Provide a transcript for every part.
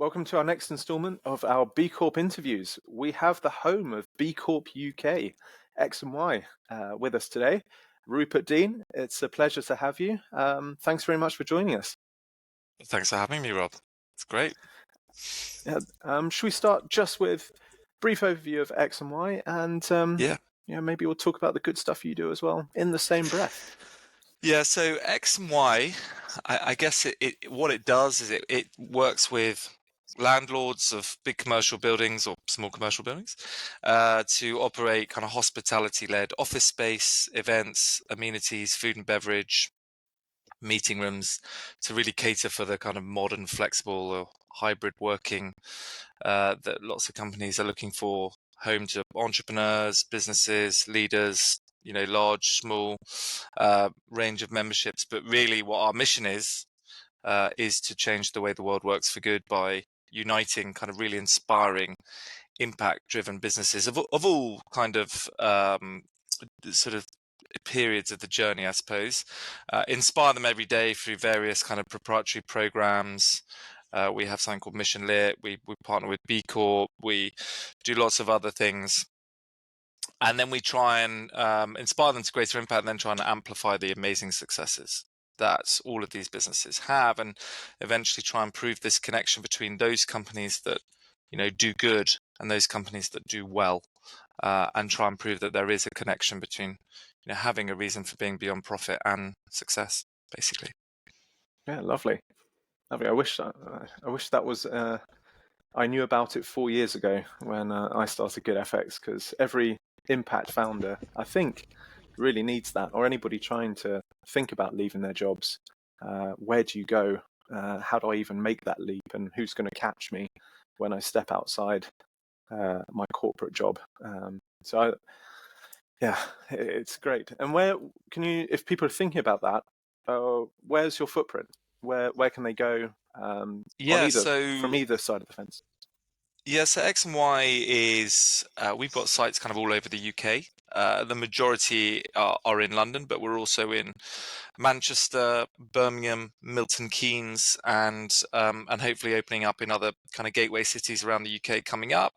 Welcome to our next instalment of our B Corp interviews. We have the home of B Corp UK, X+why, with us today. Rupert Dean, it's a pleasure to have you. Thanks very much for joining us. Thanks for having me, Rob. It's great. Should we start just with a brief overview of X+why, and maybe we'll talk about the good stuff you do as well in the same breath. Yeah, so X+why, I guess what it does is it works with landlords of big commercial buildings or small commercial buildings to operate kind of hospitality-led office space, events, amenities, food and beverage, meeting rooms, to really cater for the kind of modern, flexible or hybrid working that lots of companies are looking for, home to entrepreneurs, businesses, leaders, large, small, range of memberships. But really what our mission is to change the way the world works for good by uniting kind of really inspiring, impact-driven businesses of all kind of sort of periods of the journey, I suppose. Inspire them every day through various kind of proprietary programs. We have something called Mission Lit. We partner with B Corp. We do lots of other things. And then we try and inspire them to greater impact, and then try and amplify the amazing successes that all of these businesses have, and eventually try and prove this connection between those companies that do good and those companies that do well, and try and prove that there is a connection between having a reason for being beyond profit and success, basically. Yeah, lovely. I wish that was. I knew about it 4 years ago when I started GoodFX, because every impact founder, I think, really needs that, or anybody trying to think about leaving their jobs. Where do you go? How do I even make that leap? And who's going to catch me when I step outside my corporate job? It's great. And where can you, if people are thinking about that, where's your footprint? Where can they go? From either side of the fence. Yeah, so X+why is, we've got sites kind of all over the UK. The majority are in London, but we're also in Manchester, Birmingham, Milton Keynes, and hopefully opening up in other kind of gateway cities around the UK coming up.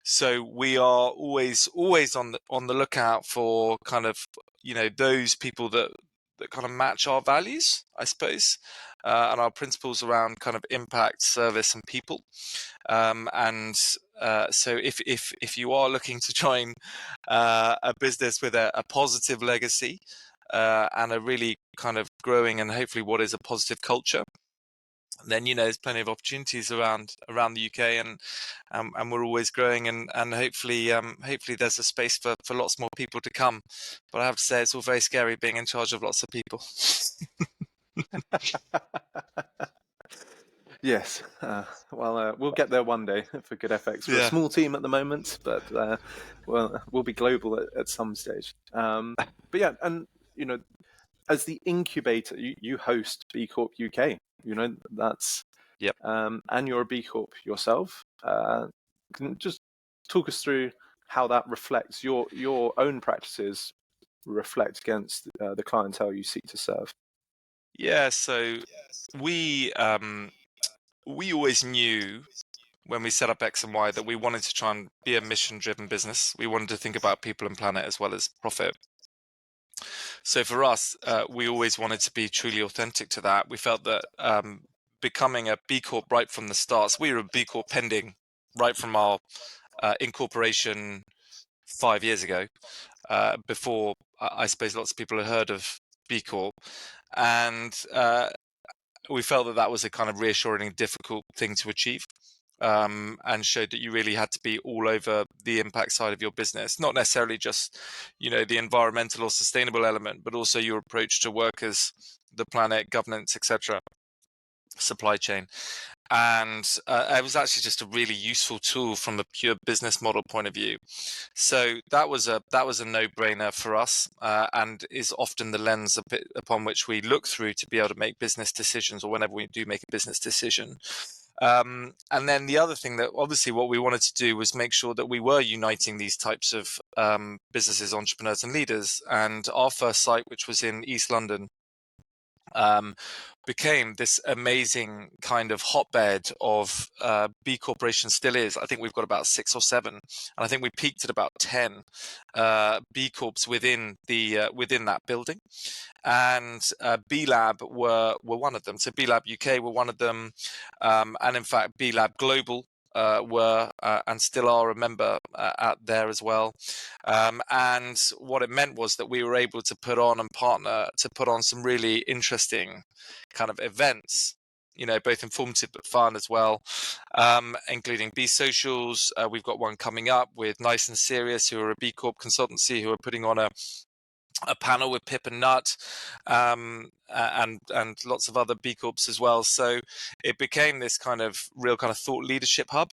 So we are always on the lookout for kind of those people that kind of match our values, I suppose, and our principles around kind of impact, service, and people. So if you are looking to join a business with a positive legacy and a really kind of growing and hopefully what is a positive culture, then there's plenty of opportunities around the UK, and we're always growing, and hopefully there's a space for lots more people to come. But I have to say, it's all very scary being in charge of lots of people. Yes. We'll get there one day for GoodFX. We're a small team at the moment, but we'll be global at some stage. But yeah, and as the incubator, you host B Corp UK. That's yep. And you're a B Corp yourself. Can you just talk us through how that reflects your own practices reflect against the clientele you seek to serve? Yeah, so we always knew when we set up X+why that we wanted to try and be a mission-driven business. We wanted to think about people and planet as well as profit. So for us, we always wanted to be truly authentic to that. We felt that becoming a B Corp right from the start, so we were a B Corp pending right from our incorporation 5 years ago, before I suppose lots of people had heard of B Corp. And we felt that was a kind of reassuring and difficult thing to achieve. And showed that you really had to be all over the impact side of your business, not necessarily just, the environmental or sustainable element, but also your approach to workers, the planet, governance, etc., supply chain. And it was actually just a really useful tool from a pure business model point of view. So that was a no-brainer for us, and is often the lens upon which we look through to be able to make business decisions, or whenever we do make a business decision. And then the other thing that obviously what we wanted to do was make sure that we were uniting these types of businesses, entrepreneurs, and leaders. And our first site, which was in East London, became this amazing kind of hotbed of B corporations. Still is. I think we've got about 6 or 7, and I think we peaked at about 10 B Corps within that building, and B Lab were one of them. So B Lab UK were one of them, and in fact B Lab Global were and still are a member out there as well. And what it meant was that we were able to put on and partner to put on some really interesting kind of events, both informative but fun as well, including B Socials. We've got one coming up with Nice and Serious, who are a B Corp consultancy, who are putting on a panel with Pip and Nut, and lots of other B Corps as well. So it became this kind of real kind of thought leadership hub,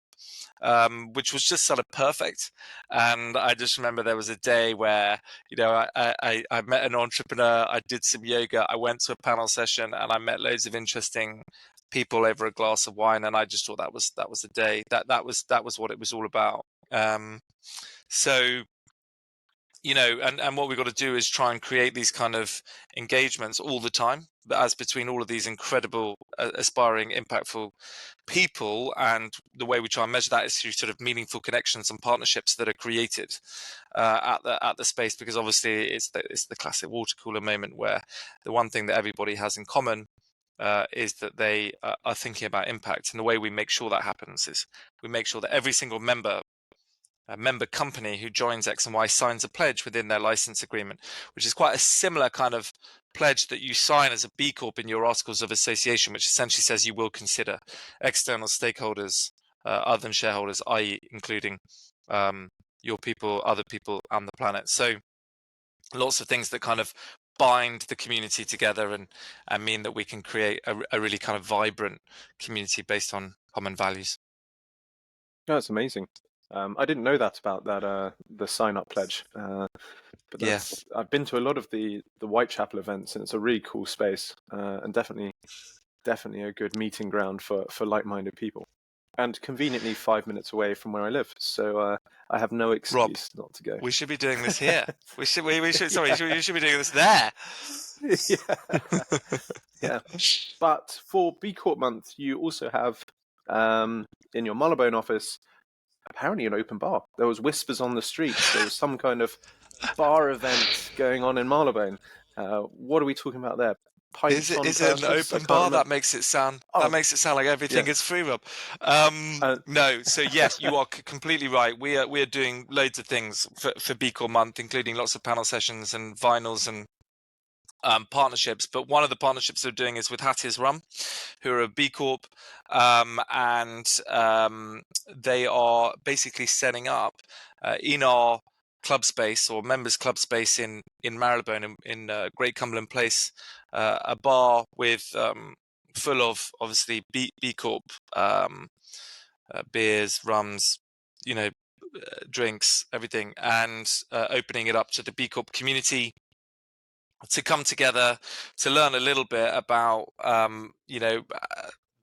which was just sort of perfect. And I just remember there was a day where, I met an entrepreneur, I did some yoga, I went to a panel session, and I met loads of interesting people over a glass of wine. And I just thought that was the day. That was what it was all about. So, and what we've got to do is try and create these kind of engagements all the time, as between all of these incredible, aspiring, impactful people. And the way we try and measure that is through sort of meaningful connections and partnerships that are created at the space, because obviously it's the classic water cooler moment where the one thing that everybody has in common is that they are thinking about impact. And the way we make sure that happens is we make sure that every single member company who joins X and Y signs a pledge within their license agreement, which is quite a similar kind of pledge that you sign as a B Corp in your articles of association, which essentially says you will consider external stakeholders other than shareholders, i.e. including your people, other people, and the planet. So lots of things that kind of bind the community together and mean that we can create a really kind of vibrant community based on common values. No, that's amazing. I didn't know that about that the sign up pledge, but I've been to a lot of the Whitechapel events, and it's a really cool space, and definitely a good meeting ground for like-minded people, and conveniently 5 minutes away from where I live, so I have no excuse not to go. We should be doing this here. We should sorry, you should be doing this there. Yeah. But for B Corp Month, you also have in your Marylebone office apparently an open bar. There was whispers on the streets. There was some kind of bar event going on in Marylebone. What are we talking about there? Pints on Is it an open bar? remember. That makes it sound like everything is free, Rob. No, so yes, you are completely right. We are doing loads of things for B Corp Month, including lots of panel sessions and vinyls and partnerships. But one of the partnerships they're doing is with Hattie's Rum, who are a B Corp, and they are basically setting up in our club space or members club space in Marylebone in Great Cumberland Place, a bar with full of obviously B Corp beers, rums, drinks, everything, and opening it up to the B Corp community to come together to learn a little bit about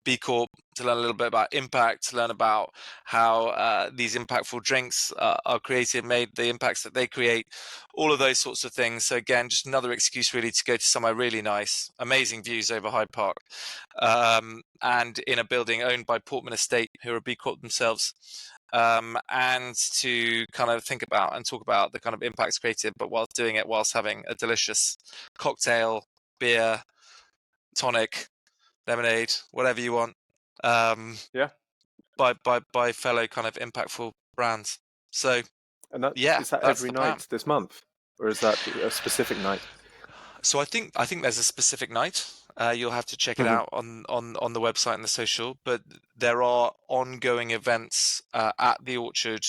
B Corp, to learn a little bit about impact, to learn about how these impactful drinks are created, made, the impacts that they create, all of those sorts of things. So again, just another excuse really to go to somewhere really nice, amazing views over Hyde Park, and in a building owned by Portman Estate, who are a B Corp themselves, and to kind of think about and talk about the kind of impacts created, but whilst doing it whilst having a delicious cocktail, beer, tonic, lemonade, whatever you want, by fellow kind of impactful brands. So and is that every night this month, or is that a specific night? So I think there's a specific night. You'll have to check it out on the website and the social. But there are ongoing events at the Orchard,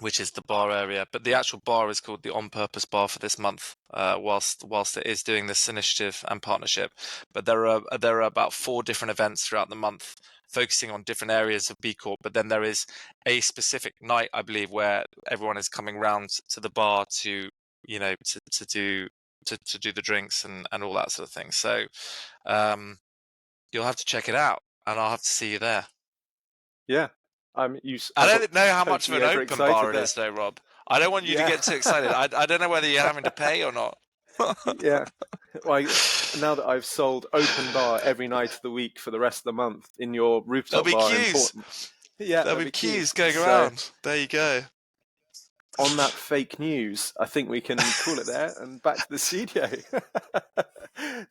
which is the bar area. But the actual bar is called the On Purpose Bar for this month, whilst it is doing this initiative and partnership. But there are about 4 different events throughout the month, focusing on different areas of B Corp. But then there is a specific night, I believe, where everyone is coming round to the bar to do the drinks and all that sort of thing. So you'll have to check it out, and I'll have to see you there. Yeah. I don't know how much of an open bar it is, though, Rob. I don't want you to get too excited. I don't know whether you're having to pay or not. Yeah. Well, now that I've sold open bar every night of the week for the rest of the month in your There'll rooftop be bar in queues. Portland. Yeah, There'll there'll be be queues queues. going So around. There you go. on that fake news, I think we can call it there and back to the studio.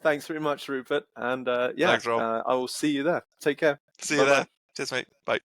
Thanks very much, Rupert. And Thanks, Rob. I will see you there. Take care. See you Bye-bye. there. Cheers, mate. Bye.